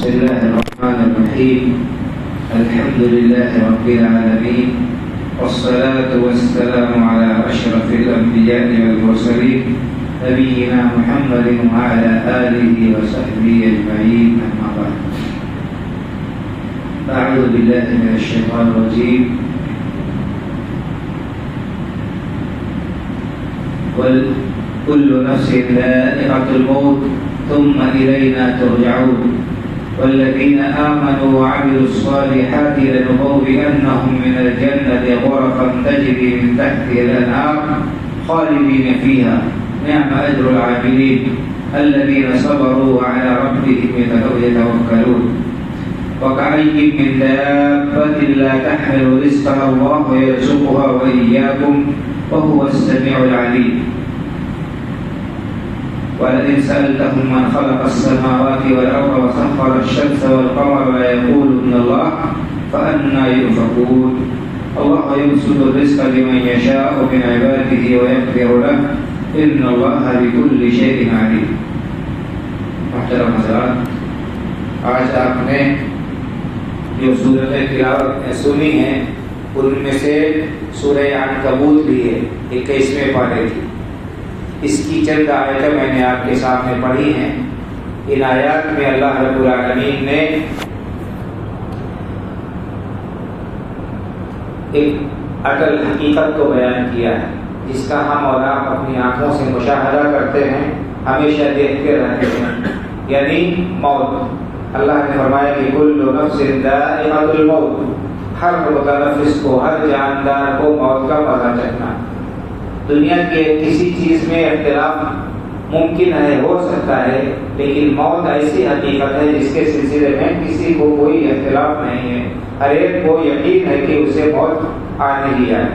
بسم الله الرحمن الرحيم. الحمد لله رب العالمين، والصلاة والسلام على أشرف الأنبياء والمرسلين نبينا محمد وعلى آله وصحبه أجمعين، أما بعد. أعوذ بالله من الشيطان الرجيم. وكل نفس ذائقة الموت ثم إلينا ترجعون. والذين آمنوا وعملوا الصالحات لنبوئنهم من الجنة غرفا تجري من تحتها الأنهار خالدين فيها، نعم أجر العاملين الذين صبروا وعلى ربهم يتوكلون. وكأي من دابة لا تحمل رزقها الله يرزقها وإياكم وهو السميع العليم. ولئن سألتهم من خلق السماوات والأرض وسخر الشمس والقمر ليقولن الله فأنى يؤفكون. الله يبسط الرزق لمن يشاء من عباده ويقدر له إن الله بكل شيء عليم. محترم حضرات، آج آپ نے جو سورتیں تلاوت سنی ہیں ان میں سے سورہ عنکبوت بھی ہے، 21ویں پارے کی. اس کی چند آیتیں میں نے آپ کے سامنے پڑھی ہیں. ان آیات میں اللہ رب العالمین نے ایک اٹل حقیقت کو بیان کیا ہے جس کا ہم اور آپ اپنی آنکھوں سے مشاہدہ کرتے ہیں، ہمیشہ دیکھتے رہتے ہیں، یعنی موت. اللہ نے فرمایا کہ کل نفس ذائقۃ الموت، ہر متنفس کو، ہر جاندار کو موت کا مزہ چکھنا. دنیا کے کسی چیز میں اختلاف ممکن ہے، ہو سکتا ہے، لیکن موت ایسی حقیقت ہے جس کے سلسلے میں کسی کو کوئی اختلاف نہیں ہے. ہر ایک کو یقین ہے کہ اسے موت آنے ہی آئے.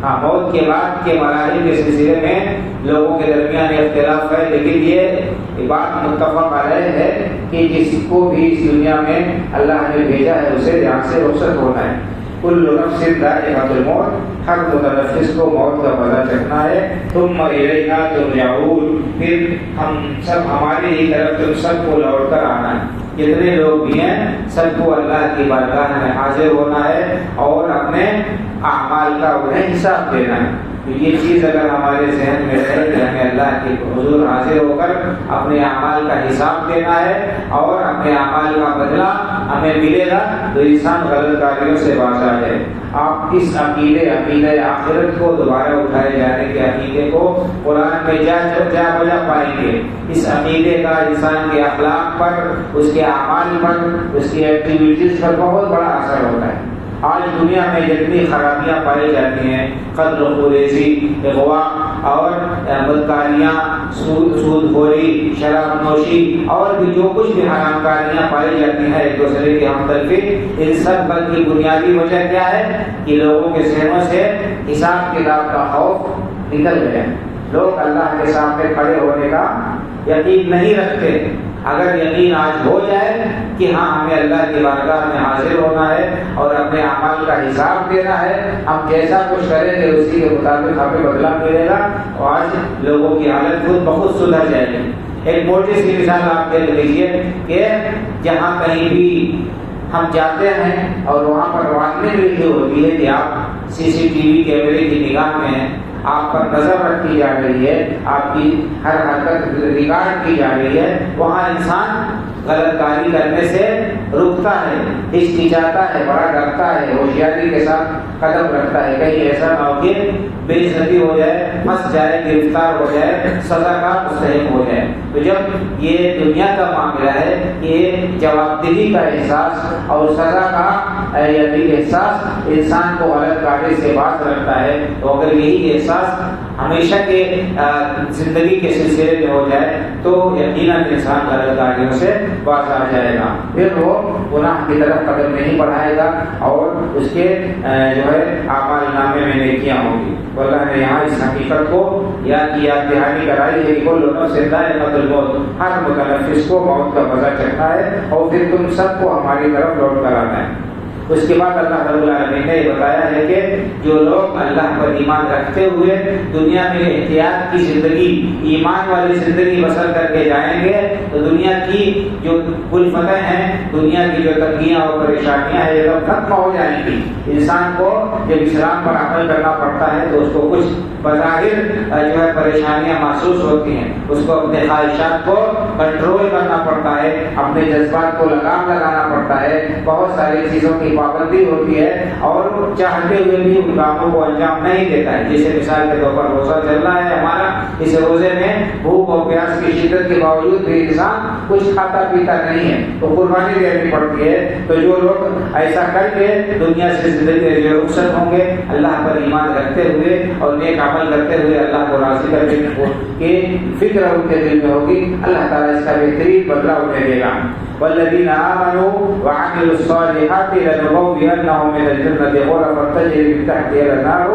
ہاں، موت کے بعد کے مراحل کے سلسلے میں لوگوں کے درمیان اختلاف ہے، لیکن یہ بات متفق علیہ ہے کہ جس کو بھی اس دنیا میں اللہ نے بھیجا ہے اسے یہاں سے رخصت ہونا ہے. کل نفس ذائقۃ الموت، ہر متنفس کو موت کا مزہ چکھنا ہے. ثم الینا ترجعون، پھر ہم سب ہماری ہی طرف تم سب کو لوٹ کر آنا ہے. جتنے لوگ بھی ہیں سب کو اللہ کی بارگاہ میں حاضر ہونا ہے اور اپنے اعمال کا انہیں حساب دینا ہے. یہ چیز اگر ہمارے ذہن میں رہے کہ ہمیں اللہ کے حضور حاضر ہو کر اپنے اعمال کا حساب دینا ہے اور اپنے اعمال کا بدلہ ہمیں ملے گا، تو انسان غلط کاریوں سے باز آ جائے. آپ اس عقیدہ آخرت کو دوبارہ اٹھائے جانے کے عقیدے کو قرآن میں جا بجا پائیں گے. اس عقیدے کا انسان کے اخلاق پر، اس کے اعمال پر، اس کی ایکٹیویٹیز پر بہت بڑا اثر ہوتا ہے. آج دنیا میں جتنی خرابیاں پائی جاتی ہیں، قتل و خوریزی، اغوا اور بدکاریاں، سود خوری، شراب نوشی اور بھی جو کچھ بھی حرام کاریاں پائی جاتی ہیں، ایک دوسرے کی ہمدردی، ان سب پر کی بنیادی وجہ کیا ہے کہ لوگوں کے ذہنوں سے حساب کتاب کا خوف نکل گیا. لوگ اللہ کے سامنے کھڑے ہونے کا یقین نہیں رکھتے. اگر یقین آج ہو جائے کہ ہاں ہمیں اللہ کی بارگاہ میں حاضر ہونا ہے اور اپنے اعمال کا حساب دینا ہے، ہم جیسا کچھ کریں گے اسی کے مطابق ہمیں بدلہ ملے گا، تو آج لوگوں کی حالت خود بہت سدھر جائے گی. ایک موٹی سی مثال آپ دیکھ لیجیے کہ جہاں کہیں بھی ہم جاتے ہیں اور وہاں پر وارننگ لکھی ہوتی ہے کہ آپ CCTV کیمرے کی نگاہ میں ہیں، آپ پر نظر رکھی جا رہی ہے، آپ کی ہر حرکت ریکارڈ کی جا رہی ہے، وہاں انسان غلط کاری کرنے سے رکتا ہے، ہچکچاتا ہے، بڑا ڈرتا ہے، ہوشیاری کے ساتھ قدم رکھتا ہے کہیں ایسا نہ ہو کہ بے عزتی ہو جائے، پھنس جائے، گرفتار ہو جائے، سزا کا مستحق ہو جائے. تو جب یہ دنیا کا معاملہ ہے، یہ جواب دہی کا احساس اور سزا کا یعنی احساس انسان کو غلط کاری سے باز رکھتا ہے. تو اگر یہی احساس ہمیشہ کے زندگی کے سلسلے میں ہو جائے تو یقیناً انسان غلط کاریوں سے باز آ جائے گا، پھر وہ گناہ کی طرف قدم نہیں بڑھائے گا اور اس کے جو ہے اعمال نامے میں نیکیاں ہوں گی. اللہ نے یہاں اس حقیقت کو یاد دہانی کرائی ہے کہ کل نفس ذائقۃ الموت، ہر متنفس کو موت کا مزہ چکھنا ہے اور پھر تم سب کو ہماری طرف لوٹ کر آنا ہے. اس کے بعد اللہ رب العالمین نے یہ بتایا ہے کہ جو لوگ اللہ پر ایمان رکھتے ہوئے دنیا میں احتیاط کی زندگی، ایمان والی زندگی بسر کر کے جائیں گے تو دنیا کی جو الفتیں ہیں، دنیا کی جو تنگیاں اور پریشانیاں ہیں، یہ سب ختم ہو جائیں گی۔ انسان کو جب اسلام پر عمل کرنا پڑتا ہے تو اس کو کچھ بظاہر جو ہے پریشانیاں محسوس ہوتی ہیں، اس کو اپنے خواہشات کو کنٹرول کرنا پڑتا ہے، اپنے جذبات کو لگام لگانا پڑتا ہے، بہت ساری چیزوں کی پابندی ہوتی ہے اور چاہتے ہوئے بھی ان کاموں کو انجام نہیں دیتا ہے۔ جیسے مثال کے طور پر روزہ چل رہا ہے ہمارا، اس روزے میں بھوک اور پیاس کی شدت کے باوجود بھی انسان کچھ کھاتا پیتا نہیں ہے تو قربانی دینی پڑتی ہے۔ تو جو لوگ ایسا کر کے دنیا سے زندگی جو رخصت ہوں گے اللہ پر ایمان رکھتے ہوئے اور نیک عمل کرتے ہوئے اللہ کو راضی کرنے کی فکر ان کے دل میں ہوگی، اللہ تعالیٰ اس کا بہترین بدلہ انہیں دے گا۔ والذین آمنوا وعملوا الصالحات لنبوئنهم من الجنة غرفا تجری من تحتها الانہار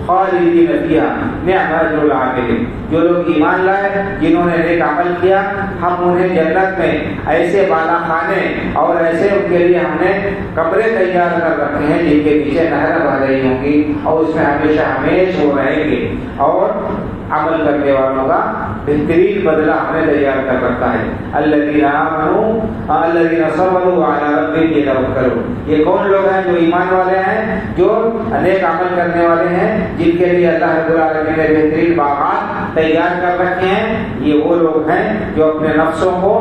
خالدین فیہا نعم اجر العاملین۔ جو لوگ ایمان لائے، جنہوں نے نیک عمل کیا، ہم انہیں جنت میں ایسے بالا خانے اور ایسے ان کے لیے ہم نے کمرے تیار کر رکھے ہیں جن کے نیچے نہر بہ رہی ہوں گی اور اس میں ہمیشہ ہمیشہ وہ رہیں گے، اور عمل کرنے والوں کا بہترین بدلہ ہمیں تیار کر رکھا ہے۔ الذین آمنوا الذین صبروا وعلی ربہم یتوکلون۔ یہ کون لوگ ہیں جو ایمان والے ہیں، جو نیک عمل کرنے والے ہیں، جن کے لیے اللہ رب العالمین نے بہترین باغات تیار کر رکھے ہیں؟ یہ وہ لوگ ہیں جو اپنے نفسوں کو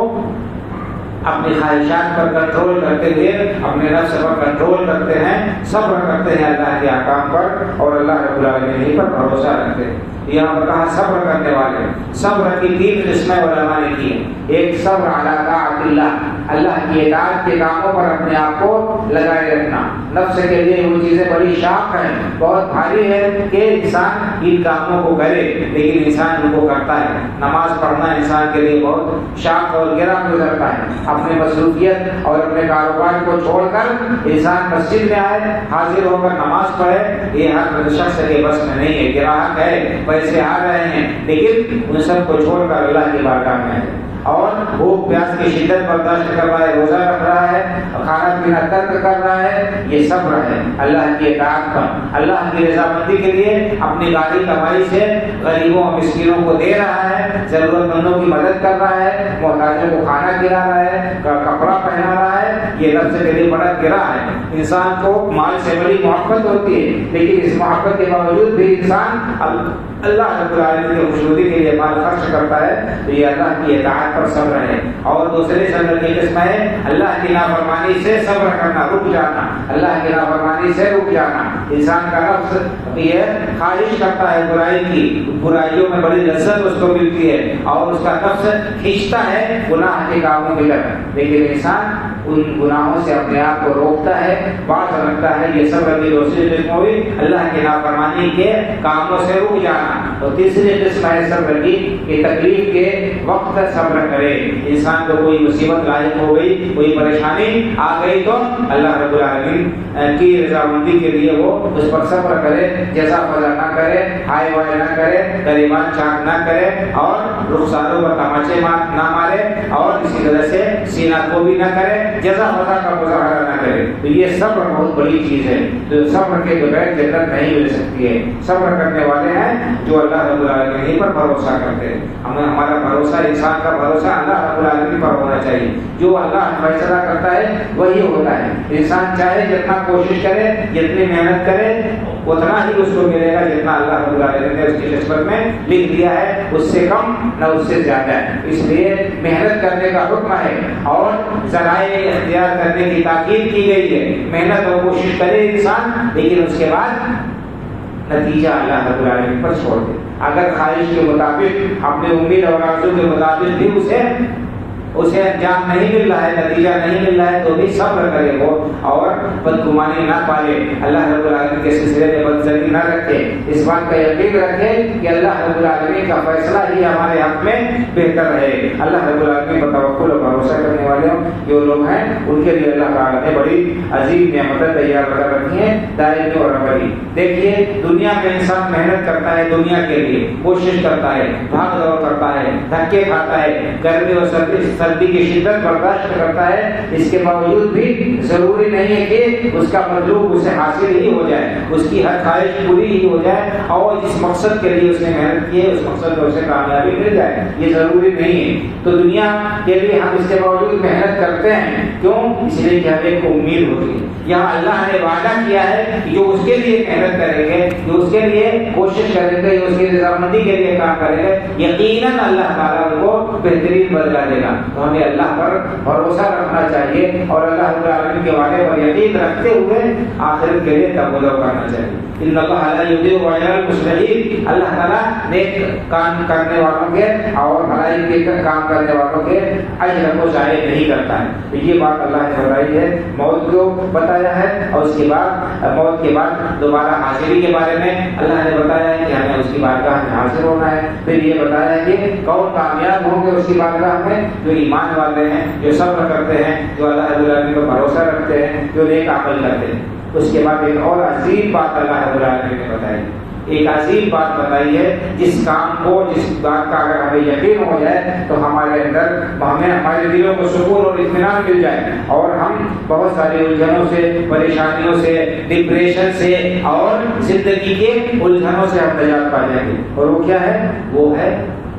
اپنی خواہشات پر کنٹرول کرتے ہوئے اپنے نفس پر کنٹرول کرتے ہیں، صبر کرتے ہیں اللہ کے احکام پر اور اللہ رب العالمین پر بھروسہ رکھتے ہیں۔ یہاں پر کہا صبر کرنے والے۔ صبر کی تین قسمیں علماء نے کی ہیں۔ ایک صبر علی طاعت اللہ، اللہ کی اطاعت کے کاموں پر اپنے آپ کو لگائے رکھنا۔ نفس کے لیے وہ چیزیں بڑی شاق ہیں، بہت بھاری ہے کہ انسان ان کاموں کو کرے، لیکن انسان ان کو کرتا ہے۔ نماز پڑھنا انسان کے لیے بہت شاق اور گرا گزرتا ہے۔ اپنے مصروفیت اور اپنے کاروبار کو چھوڑ کر انسان مسجد میں آئے، حاضر ہو کر نماز پڑھے، یہ ہر شخص کے بس میں نہیں ہے۔ گراہک ہے، پیسے آ رہے ہیں، لیکن ان سب کو چھوڑ کر اللہ کی بارگاہ میں ہے اور بھوک پیاس کی شدت برداشت کر رہا ہے، روزہ رکھ رہا ہے، کھانا پینا ترک کر رہا ہے، یہ صبر ہے اللہ کی اطاعت پر۔ اللہ کی رضامندی کے لیے اپنی گاڑی کمائی سے غریبوں اور مسکینوں کو دے رہا ہے، ضرورت مندوں کی مدد کر رہا ہے، محتاجوں کو کھانا کھلا رہا ہے، کپڑا پہنا رہا ہے، یہ نفس کے لیے بڑا گرا ہے۔ انسان کو مال سے بڑی محبت ہوتی ہے، لیکن اس محبت کے باوجود بھی انسان اللہ رب العالمین کی خوشنودی کے لیے مال خرچ کرتا ہے، تو یہ اللہ کی اطاعت پر صبر ہے۔ اور دوسرے صبر کی قسم ہے اللہ کی نافرمانی سے صبر کرنا، رک جانا، اللہ کی نافرمانی سے رک جانا۔ انسان کا نفس یہ خواہش کرتا ہے برائی کی، برائیوں میں بڑی لذت اس کو ملتی ہے اور اس کا نفس کھینچتا ہے گناہ کے کاموں کی طرف، لیکن انسان ان گناہوں سے اپنے آپ کو روکتا ہے، باز رکھتا ہے۔ یہ صبر کی دوسری قسم ہوئی اللہ کی نافرمانی کے کاموں سے رک جانا۔ تو تیسری قسم ہے صبر کی کہ تکلیف کے وقت صبر کرے۔ انسان کو کوئی مصیبت لاحق ہو گئی، کوئی پریشانی آ گئی تو اللہ رب العالمین کی رضامندی کے لیے وہ اس پر صبر کرے، جزا فضا نہ کرے، ہائے وائے نہ کرے، غریبان چاک نہ کرے اور رخساروں پر تماچے نہ مارے اور اسی طرح سے سینہ کو بھی نہ کرے، جزا فضا کا مظاہرہ نہ کرے۔ تو یہ صبر بہت بڑی چیز ہے، تو صبر کے بغیر جنت نہیں مل سکتی ہے۔ صبر کرنے والے ہیں جو اللہ رب العالمین پر بھروسہ کرتے ہیں۔ ہمارا بھروسہ، انسان کا بھروسہ اللہ رب العالمین پر ہونا چاہیے۔ جو اللہ فیصلہ کرتا ہے وہی ہوتا ہے۔ انسان چاہے جتنا کوشش کرے، جتنی محنت کرے، اتنا ہی اس کو ملے گا جتنا اللہ رب العالمین نے اس کی قسمت میں لکھ دیا ہے، اس سے کم نہ اس سے زیادہ ہے۔ اس لیے محنت کرنے کا حکم ہے اور ذرائع اختیار کرنے کی تاکید کی گئی ہے۔ محنت اور کوشش کرے انسان، لیکن اس کے بعد نتیجہ اللہ رب العالمین پر چھوڑ دے۔ اگر خواہش کے مطابق، اپنے امید اور آرزو کے مطابق بھی اسے انجام نہیں مل رہا ہے، نتیجہ نہیں مل رہا ہے، تو بھی صبر کرے وہ اور بدگمانی نہ پالے، اللہ رب العالمین کے سلسلے میں بدظنی نہ رکھے، اس بات کا یقین رکھے کہ اللہ رب العالمین کا فیصلہ ہی ہمارے حق میں بہتر ہے۔ اللہ رب العالمین پر توکل اور بھروسہ کرنے والے جو لوگ ہیں ان کے لیے اللہ تعالیٰ نے بڑی عظیم نعمتیں تیار کر رکھی ہیں، دائمی اور ابدی۔ دیکھیے دنیا میں انسان محنت کرتا ہے، دنیا کے لیے کوشش کرتا ہے، بھاگ دوڑ کرتا ہے، دھکے کھاتا ہے، گرمی اور سردی سردی کی شدت برداشت کرتا ہے، اس کے باوجود بھی ضروری نہیں ہے کہ اس کا مطلوب اسے حاصل ہی ہو جائے، اس کی ہر خواہش پوری ہی ہو جائے، اور جس مقصد کے لیے اس نے محنت کی ہے اس مقصد میں اسے کامیابی مل جائے، یہ ضروری نہیں ہے۔ تو دنیا کے لیے ہم اس کے باوجود محنت کرتے ہیں، کیوں؟ اس لیے کہ ہمیں ایک امید ہوتی ہے۔ یہاں اللہ نے وعدہ کیا ہے کہ جو اس کے لیے محنت کریں گے، جو اس کے لیے کوشش کریں گے، جو اس کی رضامندی کے لیے کام کریں گے، یقیناً اللہ تعالیٰ ان کو بہترین بدلہ دے گا۔ تو ہمیں اللہ پر بھروسہ رکھنا چاہیے اور اللہ رب العالمین کے وعدے پر یقین رکھتے ہوئے آخرت کے لیے تقوی کرنا چاہیے۔ ان اللہ لا یضیع اجر المصلحین، اللہ تعالیٰ نیک کام کرنے والوں کے اور بھلائی کے کام کرنے والوں کے اجر کو ضائع نہیں کرتا ہے۔ تو یہ بات اللہ نے بتائی ہے، موت کو بتایا ہے، اور اس کے بعد موت کے بعد دوبارہ حاضری کے بارے میں اللہ نے بتایا ہے کہ ہمیں اس کی بارگاہ میں حاضر ہونا ہے۔ پھر یہ بتایا ہے کہ کون کامیاب ہوں گے اس کی بارگاہ میں، جو ایمان والے ہیں، جو صبر کرتے ہیں، جو اللہ رب العالمین پر بھروسہ رکھتے ہیں، جو نیک عمل کرتے ہیں۔ اس کے بعد ایک اور عظیم بات اللہ رب العالمین نے بتائی، ایک عظیم بات بتائی ہے، جس کام کو، جس بات کا اگر ہمیں یقین ہو جائے تو ہمارے اندر ہمارے دلوں کو سکون اور اطمینان مل جائے، اور ہم بہت ساری الجھنوں سے، پریشانیوں سے، ڈپریشن سے اور زندگی کے الجھنوں سے ہم نجات پا جائیں گے۔ اور وہ کیا ہے؟ وہ ہے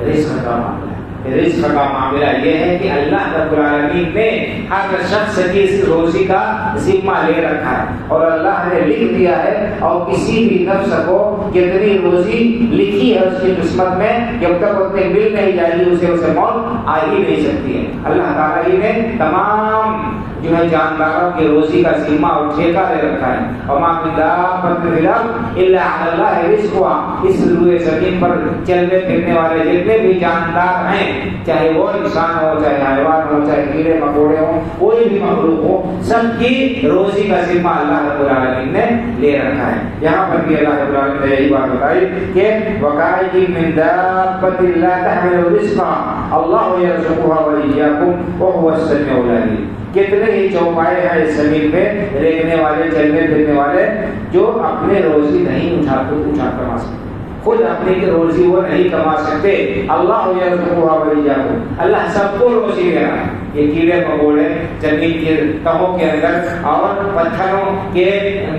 رزق کا معاملہ۔ رزق کا معاملہ یہ ہے کہ اللہ رب العالمین نے ہر شخص کی اس روزی کا ذمہ لے رکھا ہے، اور اللہ نے لکھ دیا ہے، اور کسی بھی نفس کو کتنی روزی لکھی ہے اس کی قسمت میں، جب تک اتنے مل نہیں جائے گی اسے موت آ ہی نہیں سکتی ہے۔ اللہ تعالیٰ ہی نے تمام جو ہے جانداروں کی روزی کا ذمہ اور ٹھیکہ لے رکھا ہے۔ وما من دابۃ فی الارض الا علی اللہ رزقها، اس روئے زمین پر چلنے پھرنے والے جتنے بھی جاندار ہیں، چاہے وہ انسان ہو، چاہے حیوان ہو، چاہے کیڑے مکوڑے ہوں، کوئی بھی مخلوق ہو، سب کی روزی کا ذمہ اللہ رب العالمین نے لے رکھا ہے۔ یہاں پر بھی اللہ رب العالمین نے یہی بات بتائی کہ وَكَأَيٍّ مِّن دَابَّةٍ لَّا تَحْمِلُ رِزْقَهَا اللَّهُ يَرْزُقُهَا وَإِيَّاكُمْ وَهُوَ السَّمِيعُ الْعَلِيمُ۔ کتنے ہی چوپائے ہیں اس زمین پہ ریگنے والے، چلنے پھرنے والے، جو اپنے روزی نہیں اٹھا کما سکتے، خود اپنی کی روزی وہ نہیں کما سکتے۔ اللہ یرزقها وإیاکم، اللہ سب کو روزی دے رہا ہے۔ یہ کیڑے مکوڑے زمین کی تہوں کے اندر اور پتھروں کے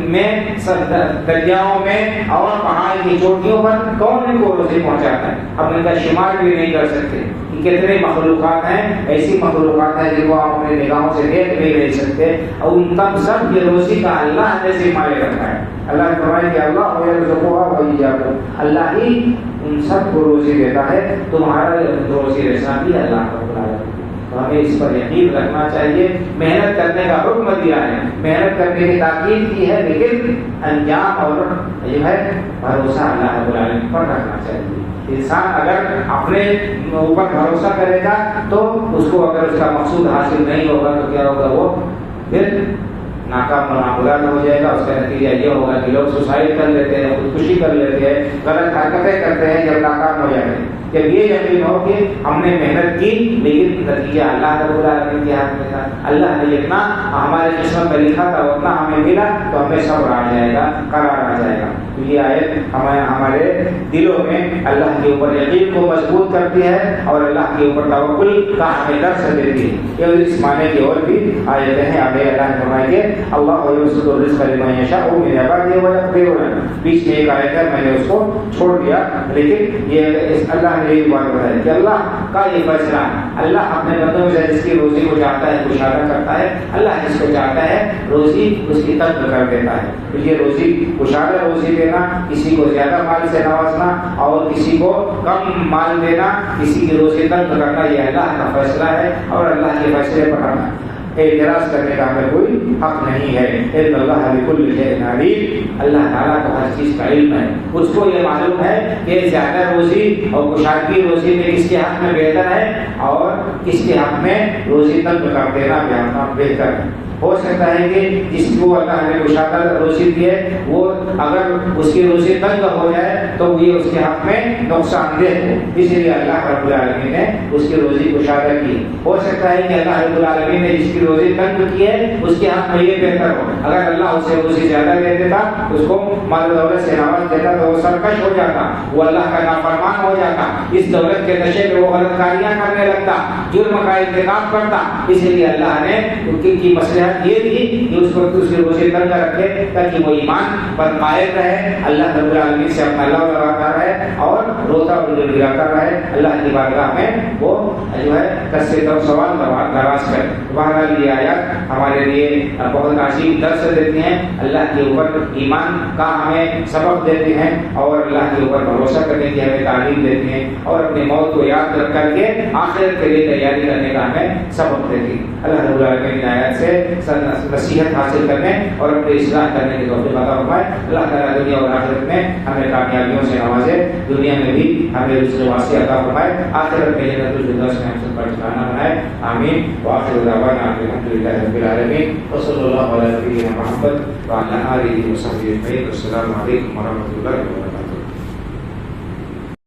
میں، دریاؤں میں اور پہاڑ کی چوٹیوں پر کون ان کو روزی پہنچاتا ہے؟ ہم ان کا شمار بھی نہیں کر سکتے۔ کتنے مخلوقات ہیں، ایسی مخلوقات ہیں جن کو آپ اپنے نگاہوں سے دیکھ نہیں سکتے، اور ان تب سب کی روزی کا اللہ نے ذمہ لے رکھا ہے۔ اللہ نے فرمایا کہ اللہ یرزقها وإیاکم، اللہ ہی ان سب کو روزی دیتا ہے، تمہارا روزی رساں بھی اللہ کا بنا ہے۔ تو ہمیں اس پر یقین رکھنا چاہیے۔ محنت کرنے کا حکم دیا ہے، محنت کرنے کی تاکید کی ہے، لیکن انجام اور جو ہے بھروسہ اللہ رب العالمین پر رکھنا چاہیے۔ انسان اگر اپنے اوپر بھروسہ کرے گا تو اس کو اگر اس کا مقصود حاصل نہیں ہوگا تو کیا ہوگا؟ وہ پھر ناکام و نامراد ہو جائے گا۔ اس کا نتیجہ یہ ہوگا کہ لوگ سوسائڈ کر لیتے ہیں، خودکشی کر لیتے ہیں، غلط حرکتیں کرتے ہیں جب ناکام ہو جاتے ہیں۔ جب یہ یقین ہو کہ ہم نے محنت کی لیکن نتیجہ اللہ رب العالمین کے ہاتھ میں تھا، اللہ نے جتنا ہمارے قسمت میں لکھا تھا اتنا ہمیں ملا، تو ہمیں صبر آ جائے گا، قرار آ جائے گا۔ تو یہ آیت ہمارے دلوں میں اللہ کے اوپر یقین کو مضبوط کرتی ہے اور اللہ کے اوپر توکل کا ہمیں درس دیتی ہے۔ یہ اس معنی کی اور بھی آیتیں ہیں۔ آگے اللہ نے فرمایا کہ اللہ یبسط الرزق لمن یشاء من عباده ويقدر له، بیچ میں ایک آیت ہے، میں نے اس کو چھوڑ دیا، لیکن یہ اللہ نے یہ بات بتائی کہ اللہ کا یہ فیصلہ ہے۔ اللہ اپنے بندوں سے جس کی روزی کو چاہتا ہے کشادہ کرتا ہے، اللہ جس کو چاہتا ہے روزی اس کی تنگ کر دیتا ہے۔ تو یہ روزی کشادہ روزی دینا، کسی کو زیادہ مال سے نوازنا اور کسی کو کم مال دینا، کسی کی روزی تنگ کرنا، یہ اللہ کا فیصلہ ہے، اور اللہ کے فیصلے پر ہم اعتراض کرنے کا ہمیں کوئی حق نہیں ہے۔ ان اللہ بکل شیء علیم، اللہ تعالیٰ کو ہر چیز کا علم ہے، اس کو یہ معلوم ہے کہ زیادہ روزی اور کشادگی روزی میں کس کے حق میں بہتر ہے اور کس کے حق میں روزی تنگ کر دینا بہتر ہے۔ ہو سکتا ہے کہ جس کو اللہ نے کشادہ روزی دی ہے وہ اگر اس کی روزی تنگ ہو جائے تو یہ اس کے حق میں نقصان دہ ہو، اس لیے اللہ رب العالمین نے اس کی روزی کشادہ کی۔ ہو سکتا ہے کہ اللہ رب العالمین نے جس کی کی روزی تنگ کی ہے اس کے حق میں یہ بہتر ہو. اگر اللہ اسے روزی زیادہ دے دیتا, اس کو مال و دولت سے نواز دیتا تو وہ سرکش ہو جاتا, وہ اللہ کا نافرمان ہو جاتا, اس دولت کے نشے میں وہ غلط کاریاں کرنے لگتا, جرم کا ارتکاب کرتا. اسی لیے اللہ نے ان کی مصلحت یہ تھی کہ اس کو اس کی روزی تنگ رکھے تاکہ وہ ایمان پر قائم رہے, اللہ رب العالمین سے اپنا اللہ لگاتا رہے اور روتا گراتا رہے, اللہ کی بارگاہ میں وہ جو ہے کس سے کم سوال دراز کرے. بہرحال یہ آیات ہمارے لیے بہت عظیم درس دیتی ہیں, اللہ کے اوپر ایمان کا ہمیں سبق دیتے ہیں اور اللہ کے اوپر بھروسہ کرنے کی ہمیں تعلیم دیتے ہیں اور اپنی موت کو یاد رکھ کر کے آخرت کے لیے تیاری کرنے کا ہمیں سبق دیتی ہیں. اللہ رب العالمین کی آیات سے نصیحت حاصل کرنے اور اپنی اصلاح کرنے کی توفیق عطا فرمائے. اللہ تعالیٰ دنیا اور آخرت میں ہمیں کامیابیوں سے نوازے, دنیا میں بھی ہمیں رزق واسع عطا فرمائے, آخرت میں جنت الفردوس میں ہم سب کا ٹھکانہ بنائے. آمین. وآخر دعوانا الحمد للہ رب العالمین وصلی اللہ علی نبینا محمد وعلی آلہ وصحبہ اجمعین. السلام علیکم ورحمۃ اللہ وبرکاتہ.